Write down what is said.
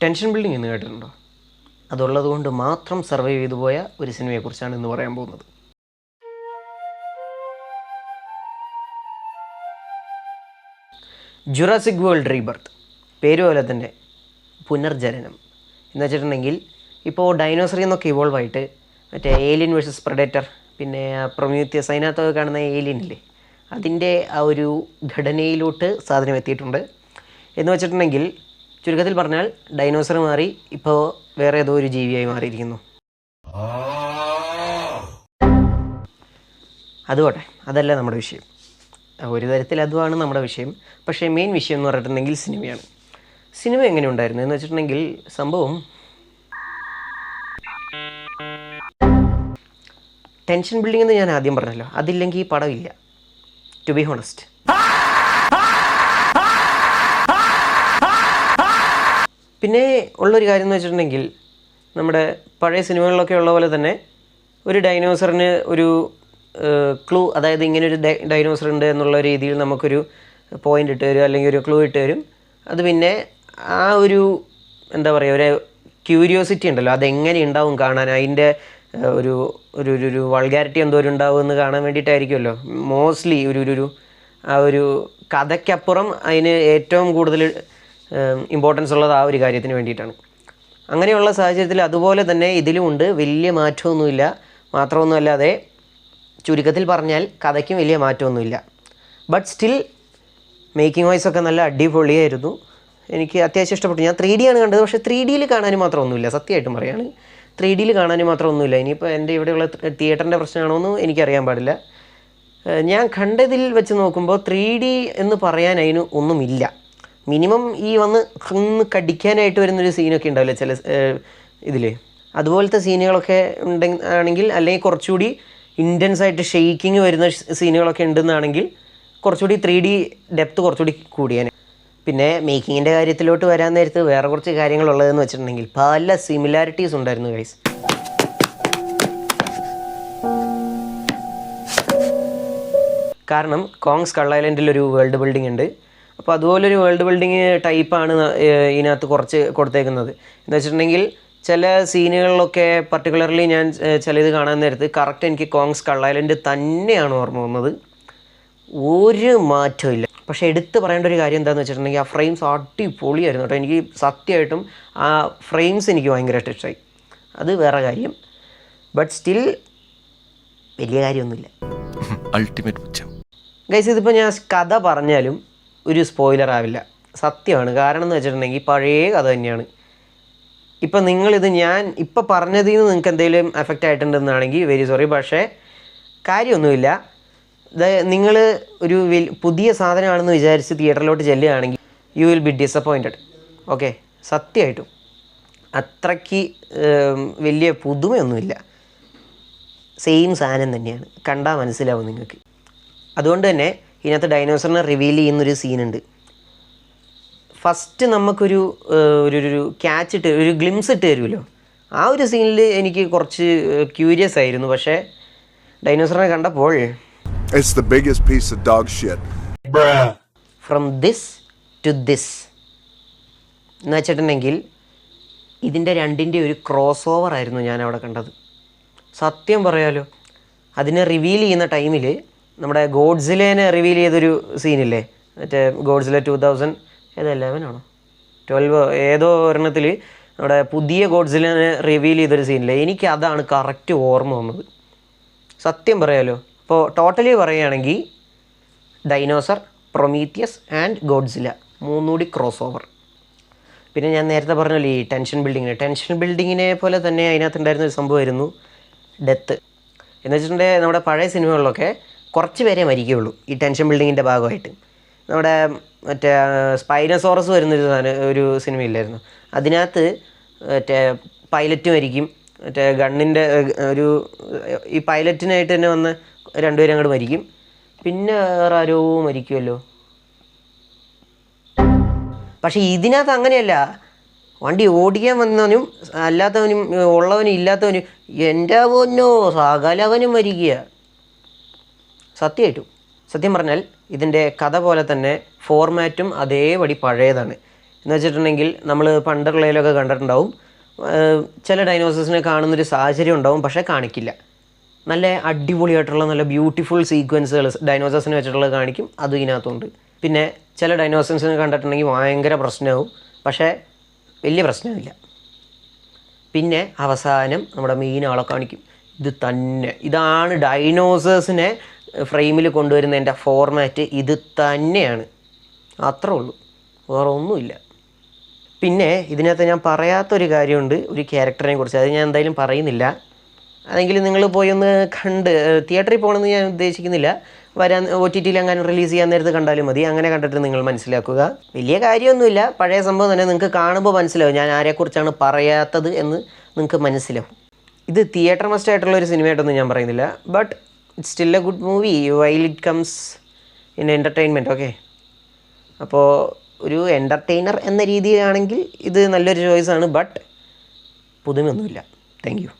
Tension building എന്ന് കേട്ടിട്ടുണ്ടോ? അതുള്ളത് കൊണ്ട് മാത്രം സർവൈവ് ചെയ്തു പോയ ഒരു സിനിമയെക്കുറിച്ചാണ് ഇന്ന് പറയാൻ പോകുന്നത്. ജുറാസിക് വേൾഡ് റീബർത്ത്, പേര് പോലെ തന്നെ പുനർജനനം എന്ന് വെച്ചിട്ടുണ്ടെങ്കിൽ, ഇപ്പോൾ ഡൈനോസറിൽ നിന്നൊക്കെ ഇവോൾവ് ആയിട്ട് മറ്റേ ഏലിയൻ വേഴ്സസ് പ്രെഡേറ്റർ, പിന്നെ പ്രൊമീത്തിയസ്, അതിനകത്തൊക്കെ കാണുന്ന ഏലിയനില്ലേ, അതിൻ്റെ ആ ഒരു ഘടനയിലോട്ട് സാധനം എത്തിയിട്ടുണ്ട്. എന്ന് വെച്ചിട്ടുണ്ടെങ്കിൽ ചുരുക്കത്തിൽ പറഞ്ഞാൽ ഡൈനോസർ മാറി ഇപ്പോൾ വേറെ ഏതോ ഒരു ജീവിയായി മാറിയിരിക്കുന്നു. അതുകൊട്ടെ, അതല്ല നമ്മുടെ വിഷയം. ഒരു തരത്തിൽ അതുമാണ് നമ്മുടെ വിഷയം. പക്ഷേ മെയിൻ വിഷയം എന്ന് പറഞ്ഞിട്ടുണ്ടെങ്കിൽ സിനിമയാണ്. സിനിമ എങ്ങനെ ഉണ്ടായിരുന്നു എന്ന് വെച്ചിട്ടുണ്ടെങ്കിൽ, സംഭവം ടെൻഷൻ ബിൽഡിംഗ് എന്ന് ഞാൻ ആദ്യം പറഞ്ഞല്ലോ, അതില്ലെങ്കിൽ ഈ പടമില്ല, ടു ബി ഹോണസ്റ്റ്. പിന്നെ ഉള്ളൊരു കാര്യം എന്ന് വെച്ചിട്ടുണ്ടെങ്കിൽ, നമ്മുടെ പഴയ സിനിമകളിലൊക്കെ ഉള്ള പോലെ തന്നെ ഒരു ഡൈനോസറിന് ഒരു ക്ലൂ, അതായത് ഇങ്ങനൊരു ഡൈനോസർ ഉണ്ട് എന്നുള്ള രീതിയിൽ നമുക്കൊരു പോയിൻ്റ് ഇട്ട് തരും, അല്ലെങ്കിൽ ഒരു ക്ലൂ ഇട്ട് തരും. അത് പിന്നെ ആ ഒരു എന്താ പറയുക, ഒരു ക്യൂരിയോസിറ്റി ഉണ്ടല്ലോ, അതെങ്ങനെ ഉണ്ടാവും കാണാൻ, അതിൻ്റെ ഒരു ഒരു ഒരു വൾഗാരിറ്റി എന്തോരം ഉണ്ടാവും എന്ന് കാണാൻ വേണ്ടിയിട്ടായിരിക്കുമല്ലോ മോസ്റ്റ്ലി. ആ ഒരു കഥയ്ക്കപ്പുറം അതിന് ഏറ്റവും കൂടുതൽ ഇമ്പോർട്ടൻസ് ഉള്ളത് ആ ഒരു കാര്യത്തിന് വേണ്ടിയിട്ടാണ്. അങ്ങനെയുള്ള സാഹചര്യത്തിൽ അതുപോലെ തന്നെ ഇതിലുമുണ്ട്. വലിയ മാറ്റമൊന്നുമില്ല. മാത്രമൊന്നുമല്ലാതെ ചുരുക്കത്തിൽ പറഞ്ഞാൽ കഥയ്ക്കും വലിയ മാറ്റമൊന്നുമില്ല. ബട്ട് സ്റ്റിൽ മേക്കിംഗ് വൈസ് ഒക്കെ നല്ല അടിപൊളിയായിരുന്നു. എനിക്ക് അത്യാവശ്യം ഇഷ്ടപ്പെട്ടു. ഞാൻ 3D ആണ് കണ്ടത്. പക്ഷേ 3Dയിൽ കാണാനും മാത്രമൊന്നുമില്ല, സത്യമായിട്ടും പറയുകയാണ്. 3Dയിൽ കാണാനും മാത്രമൊന്നുമില്ല. ഇനിയിപ്പോൾ എൻ്റെ ഇവിടെയുള്ള തിയേറ്ററിൻ്റെ പ്രശ്നമാണോ എന്ന് എനിക്കറിയാൻ പാടില്ല. ഞാൻ കണ്ടതിൽ വെച്ച് നോക്കുമ്പോൾ 3D എന്ന് പറയാൻ അതിന് ഒന്നുമില്ല. മിനിമം ഈ വന്ന് കടിക്കാനായിട്ട് വരുന്നൊരു സീനൊക്കെ ഉണ്ടാവില്ല ചില ഇതിൽ, അതുപോലത്തെ സീനുകളൊക്കെ ആണെങ്കിൽ, അല്ലെങ്കിൽ കുറച്ചുകൂടി ഇൻറ്റൻസ് ആയിട്ട് ഷെയ്ക്കിങ് വരുന്ന സീനുകളൊക്കെ ഉണ്ടെന്നാണെങ്കിൽ കുറച്ചുകൂടി 3D ഡെപ്ത് കുറച്ചുകൂടി കൂടിയാണ്. പിന്നെ മേക്കിങ്ങിൻ്റെ കാര്യത്തിലോട്ട് വരാൻ നേരത്ത് വേറെ കുറച്ച് കാര്യങ്ങളുള്ളതെന്ന് വെച്ചിട്ടുണ്ടെങ്കിൽ, പല സിമിലാരിറ്റീസ് ഉണ്ടായിരുന്നു ഗൈസ്. കാരണം കോങ് സ്കൾ ഐലൻഡിലൊരു വേൾഡ് ബിൽഡിംഗ് ഉണ്ട്. അപ്പോൾ അതുപോലൊരു വേൾഡ് ബിൽഡിങ് ടൈപ്പാണ് ഇതിനകത്ത് കുറച്ച് കൊടുത്തേക്കുന്നത്. എന്ന് വെച്ചിട്ടുണ്ടെങ്കിൽ ചില സീനുകളിലൊക്കെ പർട്ടിക്കുലർലി ഞാൻ ചിലത് കാണാൻ നേരത്ത് കറക്റ്റ് എനിക്ക് കോങ് സ്കൾ ഐലൻഡ് തന്നെയാണ് ഓർമ്മ വന്നത്. ഒരു മാറ്റവും ഇല്ല. പക്ഷേ എടുത്ത് പറയേണ്ട ഒരു കാര്യം എന്താണെന്ന് വെച്ചിട്ടുണ്ടെങ്കിൽ, ആ ഫ്രെയിംസ് അടിപൊളിയായിരുന്നു കേട്ടോ. എനിക്ക് സത്യമായിട്ടും ആ ഫ്രെയിംസ് എനിക്ക് ഭയങ്കരമായിട്ട് ഇഷ്ടമായി. അത് വേറെ കാര്യം. ബട്ട് സ്റ്റിൽ വലിയ കാര്യമൊന്നുമില്ല. അൾട്ടിമേറ്റ് ഗൈസ്, ഇതിപ്പോൾ ഞാൻ കഥ പറഞ്ഞാലും ഒരു സ്പോയിലർ ആവില്ല, സത്യമാണ്. കാരണം എന്ന് വെച്ചിട്ടുണ്ടെങ്കിൽ പഴയ കഥ തന്നെയാണ്. ഇപ്പം നിങ്ങളിത് ഞാൻ ഇപ്പം പറഞ്ഞതിൽ നിന്ന് നിങ്ങൾക്ക് എന്തെങ്കിലും എഫക്റ്റ് ആയിട്ടുണ്ടെന്നാണെങ്കിൽ വെരി സോറി. പക്ഷേ കാര്യമൊന്നുമില്ല. നിങ്ങൾ ഒരു പുതിയ സാധനമാണെന്ന് വിചാരിച്ച് തിയേറ്ററിലോട്ട് ചെല്ലുകയാണെങ്കിൽ you will be disappointed. Okay, സത്യമായിട്ടും അത്രയ്ക്ക് വലിയ പുതുമയൊന്നുമില്ല. സെയിം സാധനം തന്നെയാണ്, കണ്ടാൽ മനസ്സിലാവും നിങ്ങൾക്ക്. അതുകൊണ്ട് തന്നെ ഇതിനകത്ത് ഡൈനോസറിനെ റിവീൽ ചെയ്യുന്നൊരു സീനുണ്ട്. ഫസ്റ്റ് നമുക്കൊരു ഒരു ക്യാച്ച് ഇട്ട് ഒരു ഗ്ലിംസ് ഇട്ട് തരുമല്ലോ, ആ ഒരു സീനിൽ എനിക്ക് കുറച്ച് ക്യൂരിയസ് ആയിരുന്നു. പക്ഷേ ഡൈനോസറിനെ കണ്ടപ്പോൾ It's the biggest piece of dog shit. From this to this എന്ന് വെച്ചിട്ടുണ്ടെങ്കിൽ ഇതിൻ്റെ രണ്ടിൻ്റെ ഒരു ക്രോസ് ഓവർ ആയിരുന്നു ഞാൻ അവിടെ കണ്ടത്. സത്യം പറയാലോ, അതിനെ റിവീൽ ചെയ്യുന്ന ടൈമിൽ നമ്മുടെ ഗോഡ്സിലേനെ റിവീൽ ചെയ്തൊരു സീനില്ലേ, മറ്റേ ഗോഡ്സില 2011 ആണോ 12 ഏതോ ഒരെണ്ണത്തിൽ നമ്മുടെ പുതിയ ഗോഡ്സിലേനെ റിവീൽ ചെയ്തൊരു സീനില്ലേ, എനിക്ക് അതാണ് കറക്റ്റ് ഓർമ്മ വന്നത്. സത്യം പറയാലോ. അപ്പോൾ ടോട്ടലി പറയുകയാണെങ്കിൽ ഡൈനോസർ, പ്രൊമീത്തിയസ് ആൻഡ് ഗോഡ്സില മൂന്നുകൂടി ക്രോസ് ഓവർ. പിന്നെ ഞാൻ നേരത്തെ പറഞ്ഞല്ലോ ഈ ടെൻഷൻ ബിൽഡിങ്ങിനെ പോലെ തന്നെ അതിനകത്തുണ്ടായിരുന്ന ഒരു സംഭവമായിരുന്നു ഡെത്ത്. എന്ന് വെച്ചിട്ടുണ്ടെങ്കിൽ നമ്മുടെ പഴയ സിനിമകളിലൊക്കെ കുറച്ച് പേരെ മരിക്കുകയുള്ളൂ ഈ ടെൻഷൻ ബിൽഡിങ്ങിൻ്റെ ഭാഗമായിട്ട്. നമ്മുടെ മറ്റേ സ്പൈനോസോറസ് ഒരു സിനിമയില്ലായിരുന്നു, അതിനകത്ത് മറ്റേ പൈലറ്റ് മരിക്കും. മറ്റേ ഗണ്ണിൻ്റെ ഈ പൈലറ്റിനായിട്ട് തന്നെ വന്ന് രണ്ടുപേരും അങ്ങോട്ട് മരിക്കും. പിന്നെ വേറെ ആരോ മരിക്കുമല്ലോ. പക്ഷേ ഇതിനകത്ത് അങ്ങനെയല്ല. വണ്ടി ഓടിക്കാൻ വന്നവനും അല്ലാത്തവനും ഉള്ളവനും ഇല്ലാത്തവനും എൻ്റെ പൊന്നോ സകലവനും മരിക്കുക. സത്യമായിട്ടും സത്യം പറഞ്ഞാൽ ഇതിൻ്റെ കഥ പോലെ തന്നെ ഫോർമാറ്റും അതേപടി പഴയതാണ്. എന്ന് വെച്ചിട്ടുണ്ടെങ്കിൽ നമ്മൾ പണ്ടുള്ളതിലൊക്കെ കണ്ടിട്ടുണ്ടാവും, ചില ഡൈനോസേഴ്സിനെ കാണുന്നൊരു സാഹചര്യം ഉണ്ടാവും, പക്ഷേ കാണിക്കില്ല. നല്ല അടിപൊളിയായിട്ടുള്ള നല്ല ബ്യൂട്ടിഫുൾ സീക്വൻസുകൾ ഡൈനോസേഴ്സിനെ വെച്ചിട്ടുള്ളത് കാണിക്കും, അതും ഇതിനകത്തുണ്ട്. പിന്നെ ചില ഡൈനോസേഴ്സിനെ കണ്ടിട്ടുണ്ടെങ്കിൽ ഭയങ്കര പ്രശ്നമാവും, പക്ഷേ വലിയ പ്രശ്നമില്ല. പിന്നെ അവസാനം നമ്മുടെ മെയിൻ ആളെ കാണിക്കും. ഇത് തന്നെ, ഇതാണ് ഡൈനോസേഴ്സിനെ ഫ്രെയിമിൽ കൊണ്ടുവരുന്നതിൻ്റെ ഫോർമാറ്റ്, ഇത് തന്നെയാണ്. അത്രേ ഉള്ളൂ, വേറെ ഒന്നുമില്ല. പിന്നെ ഇതിനകത്ത് ഞാൻ പറയാത്തൊരു കാര്യമുണ്ട്, ഒരു ക്യാരക്ടറിനെ കുറിച്ച്. അത് ഞാൻ എന്തായാലും പറയുന്നില്ല. അതെങ്കിലും നിങ്ങൾ പോയി ഒന്ന് കണ്ട്, തിയേറ്ററിൽ പോകണമെന്ന് ഞാൻ ഉദ്ദേശിക്കുന്നില്ല, വരാൻ OTT അങ്ങനെ റിലീസ് ചെയ്യാൻ നേരത്ത് കണ്ടാലും മതി. അങ്ങനെ കണ്ടിട്ട് നിങ്ങൾ മനസ്സിലാക്കുക. വലിയ കാര്യമൊന്നുമില്ല, പഴയ സംഭവം തന്നെ. നിങ്ങൾക്ക് കാണുമ്പോൾ മനസ്സിലാവും ഞാൻ ആരെക്കുറിച്ചാണ് പറയാത്തത് എന്ന് നിങ്ങൾക്ക് മനസ്സിലാവും. ഇത് തിയേറ്റർ മസ്റ്റ് ആയിട്ടുള്ള ഒരു സിനിമയായിട്ടൊന്നും ഞാൻ പറയുന്നില്ല, but it's still a good movie while it comes in entertainment. Okay, അപ്പോൾ ഒരു എൻ്റർടൈനർ എന്ന രീതിയിലാണെങ്കിൽ ഇത് നല്ലൊരു ചോയ്സാണ്, ബട്ട് പുതുമയൊന്നുമില്ല. Thank U.